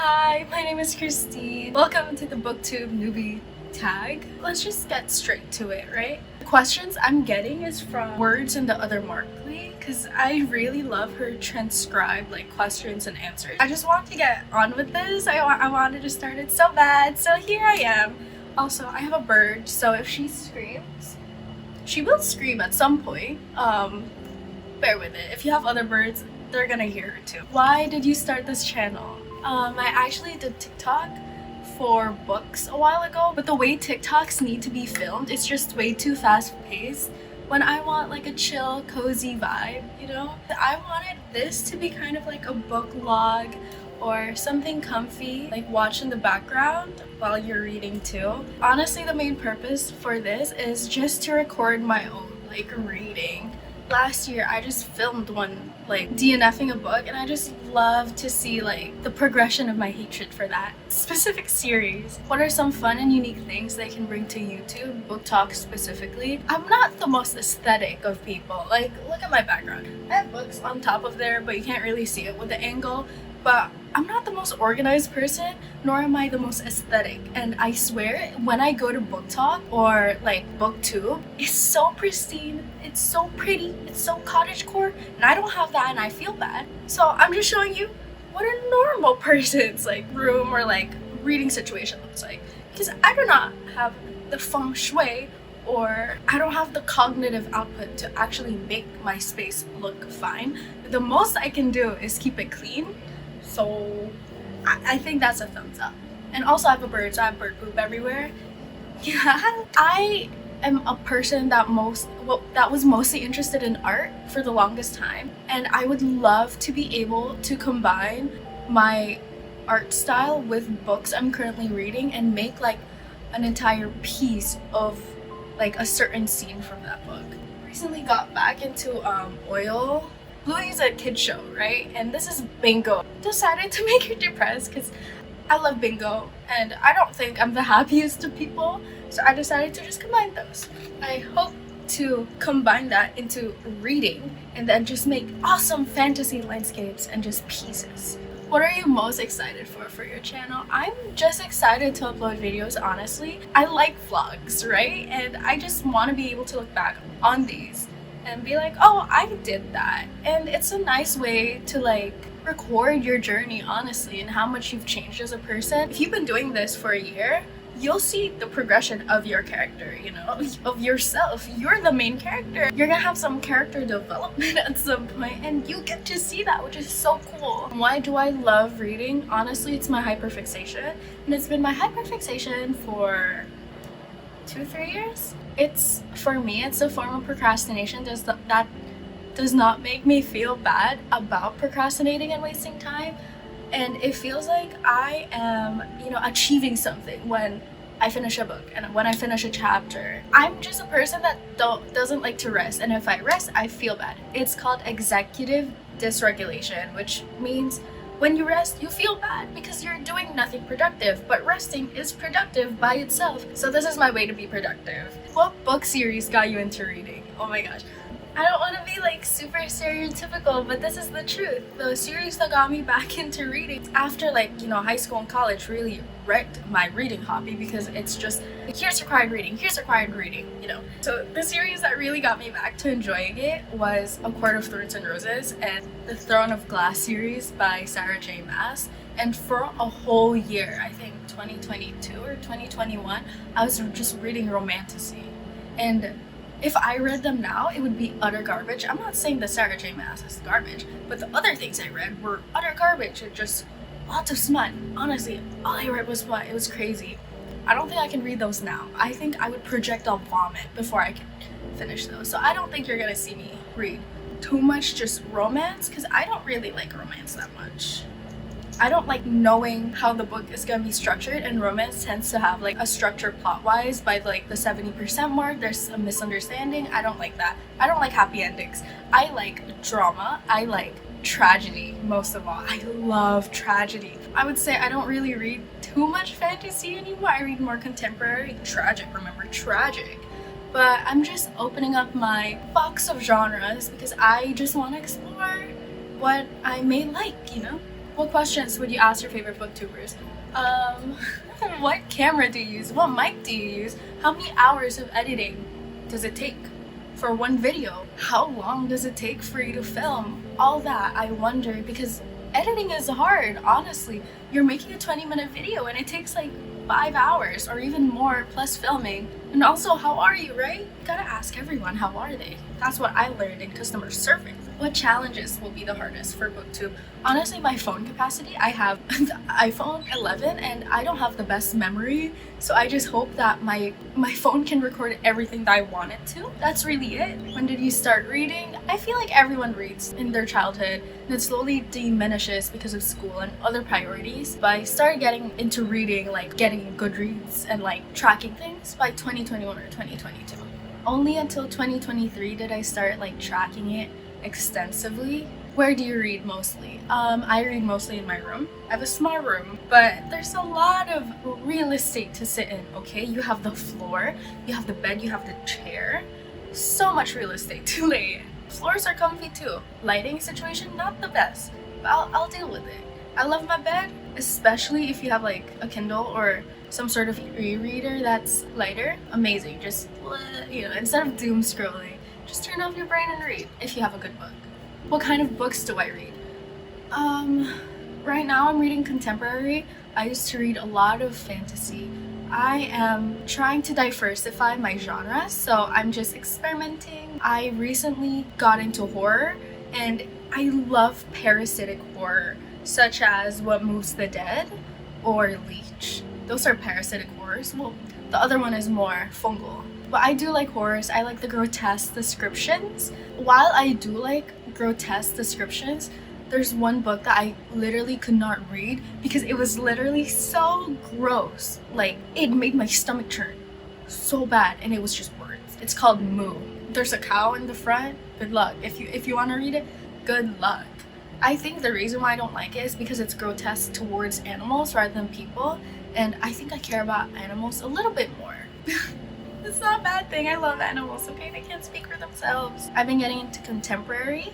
Hi, my name is Christine. Welcome to the BOOKTUBE Newbie Tag. Let's just get straight to it, right? The questions I'm getting is from Words and the Other Markley because I really love her transcribed questions and answers. I just want to get on with this. I wanted to start it so bad, so here I am. Also, I have a bird, so if she screams, she will scream at some point. Bear with it. If you have other birds, they're gonna hear her too. Why did you start this channel? I actually did TikTok for books a while ago, but the way TikToks need to be filmed, it's just way too fast paced. When I want like a chill, cozy vibe, you know? I wanted this to be kind of like a book log or something comfy, like watch in the background while you're reading too. Honestly, the main purpose for this is just to record my own reading. Last year, I just filmed one DNFing a book, and I just love to see the progression of my hatred for that specific series. What are some fun and unique things they can bring to YouTube, book talk specifically? I'm not the most aesthetic of people. Look at my background. I have books on top of there, but you can't really see it with the angle. But I'm not the most organized person, nor am I the most aesthetic. And I swear, when I go to book talk or BookTube, it's so pristine, it's so pretty, it's so cottagecore, and I don't have that and I feel bad. So I'm just showing you what a normal person's room or reading situation looks like. Because I do not have the feng shui, or I don't have the cognitive output to actually make my space look fine. The most I can do is keep it clean. So I think that's a thumbs up. And also I have a bird, so I have bird poop everywhere. Yeah, I am a person that was mostly interested in art for the longest time, and I would love to be able to combine my art style with books I'm currently reading and make an entire piece of a certain scene from that book. Recently got back into oil. Bluey's a kid show, right? And this is Bingo. Decided to make her depressed because I love Bingo and I don't think I'm the happiest of people, so I decided to just combine those. I hope to combine that into reading and then just make awesome fantasy landscapes and just pieces. What are you most excited for your channel? I'm just excited to upload videos, honestly. I like vlogs, right? And I just want to be able to look back on these and be like, oh, I did that. And it's a nice way to record your journey, honestly, and how much you've changed as a person. If you've been doing this for a year, you'll see the progression of your character, you know, of yourself. You're the main character. You're gonna have some character development at some point, and you get to see that, which is so cool. Why do I love reading? Honestly, it's my hyperfixation, and it's been my hyperfixation for 2-3 years. For me, it's a form of procrastination that does not make me feel bad about procrastinating and wasting time. And it feels like I am, achieving something when I finish a book and when I finish a chapter. I'm just a person that doesn't like to rest, and if I rest, I feel bad. It's called executive dysregulation, which means when you rest, you feel bad because you're doing nothing productive, but resting is productive by itself. So this is my way to be productive. What book series got you into reading? Oh my gosh. I don't want to be super stereotypical, but this is the truth. The series that got me back into reading after high school and college really wrecked my reading hobby because it's just here's required reading, you know. So the series that really got me back to enjoying it was A Court of Thorns and Roses and the Throne of Glass series by Sarah J. Maas. And for a whole year, I think 2022 or 2021, I was just reading romantasy. And if I read them now, it would be utter garbage. I'm not saying that Sarah J. Maas is garbage, but the other things I read were utter garbage and just lots of smut. Honestly, all I read was smut. It was crazy. I don't think I can read those now. I think I would projectile vomit before I can finish those. So I don't think you're gonna see me read too much just romance, because I don't really like romance that much. I don't like knowing how the book is gonna be structured, and romance tends to have a structure plot-wise by the 70% mark. There's a misunderstanding. I don't like that. I don't like happy endings. I like drama. I like tragedy most of all. I love tragedy. I would say I don't really read too much fantasy anymore. I read more contemporary. Tragic, remember, tragic. But I'm just opening up my box of genres because I just want to explore what I may like, you know? What questions would you ask your favorite booktubers? What camera do you use? What mic do you use? How many hours of editing does it take for one video? How long does it take for you to film? All that, I wonder, because editing is hard, honestly. You're making a 20-minute video and it takes like 5 hours or even more plus filming. And also, how are you, right? You gotta ask everyone, how are they? That's what I learned in customer service. What challenges will be the hardest for BookTube? Honestly, my phone capacity. I have the iPhone 11 and I don't have the best memory, so I just hope that my phone can record everything that I want it to. That's really it. When did you start reading? I feel like everyone reads in their childhood and it slowly diminishes because of school and other priorities. But I started getting into reading, like getting Goodreads and like tracking things by 2021 or 2022. Only until 2023 did I start like tracking it extensively. Where do you read mostly? I read mostly in my room. I have a small room, but there's a lot of real estate to sit in, okay? You have the floor, you have the bed, you have the chair. So much real estate to lay in. Floors are comfy too. Lighting situation, not the best, but I'll deal with it. I love my bed, especially if you have like a Kindle or some sort of e-reader that's lighter. Amazing. Just, instead of doom scrolling, just turn off your brain and read if you have a good book. What kind of books do I read? Right now I'm reading contemporary. I used to read a lot of fantasy. I am trying to diversify my genres, so I'm just experimenting. I recently got into horror and I love parasitic horror, such as What Moves the Dead or Leech. Those are parasitic horrors. Well, the other one is more fungal. But I do like horrors. I like the grotesque descriptions. While I do like grotesque descriptions, there's one book that I literally could not read because it was literally so gross. Like, it made my stomach churn so bad, and it was just words. It's called Moo. There's a cow in the front. Good luck. If you want to read it, good luck. I think the reason why I don't like it is because it's grotesque towards animals rather than people, and I think I care about animals a little bit more. It's not a bad thing. I love animals, okay? They can't speak for themselves. I've been getting into contemporary.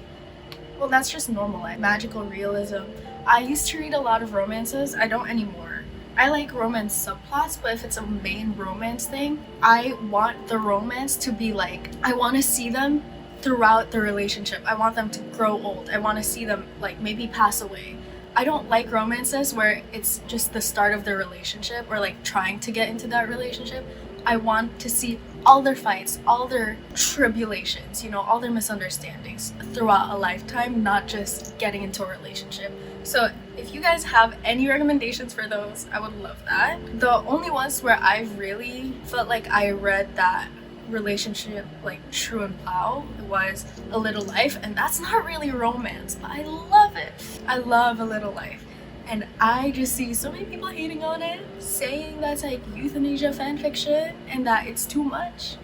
Well, that's just normal, like magical realism. I used to read a lot of romances. I don't anymore. I like romance subplots, but if it's a main romance thing, I want the romance to be like, I want to see them throughout the relationship. I want them to grow old. I want to see them like maybe pass away. I don't like romances where it's just the start of their relationship or like trying to get into that relationship. I want to see all their fights, all their tribulations, all their misunderstandings throughout a lifetime, not just getting into a relationship. So if you guys have any recommendations for those, I would love that. The only ones where I've really felt like I read that relationship like true and plow was A Little Life, and that's not really romance, but I love it. I love A Little Life. And I just see so many people hating on it, saying that's like euthanasia fanfiction and that it's too much.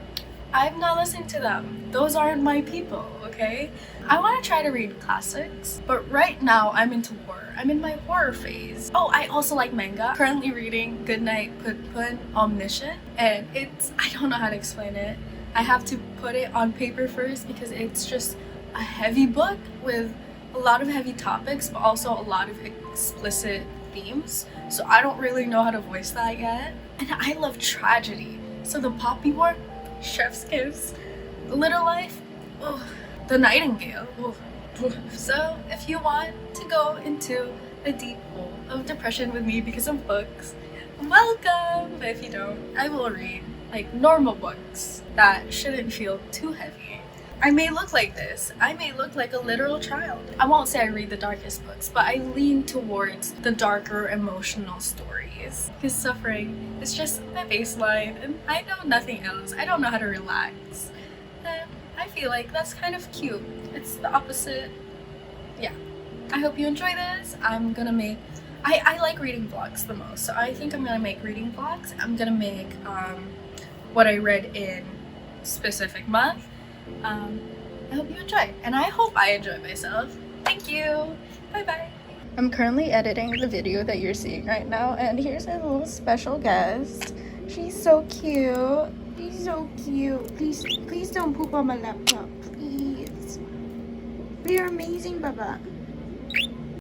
I'm not listening to them. Those aren't my people, okay? I want to try to read classics, but right now I'm into horror. I'm in my horror phase. Oh, I also like manga. Currently reading Goodnight Put Omniscient, and I don't know how to explain it. I have to put it on paper first because it's just a heavy book with a lot of heavy topics, but also a lot of explicit themes. So I don't really know how to voice that yet. And I love tragedy. So The Poppy War, Chef's Kiss, The Little Life, The Nightingale. So if you want to go into a deep hole of depression with me because of books, welcome. But if you don't, I will read like normal books that shouldn't feel too heavy. I may look like this. I may look like a literal child. I won't say I read the darkest books, but I lean towards the darker emotional stories. Because suffering is just my baseline, and I know nothing else. I don't know how to relax. And I feel like that's kind of cute. It's the opposite. Yeah. I hope you enjoy this. I'm gonna make... I like reading vlogs the most, so I think I'm gonna make reading vlogs. I'm gonna make what I read in specific month. I hope you enjoy, and I hope I enjoy myself. Thank you. Bye bye. I'm currently editing the video that you're seeing right now, and here's a little special guest. She's so cute. She's so cute. Please don't poop on my laptop, please. You're amazing, Baba.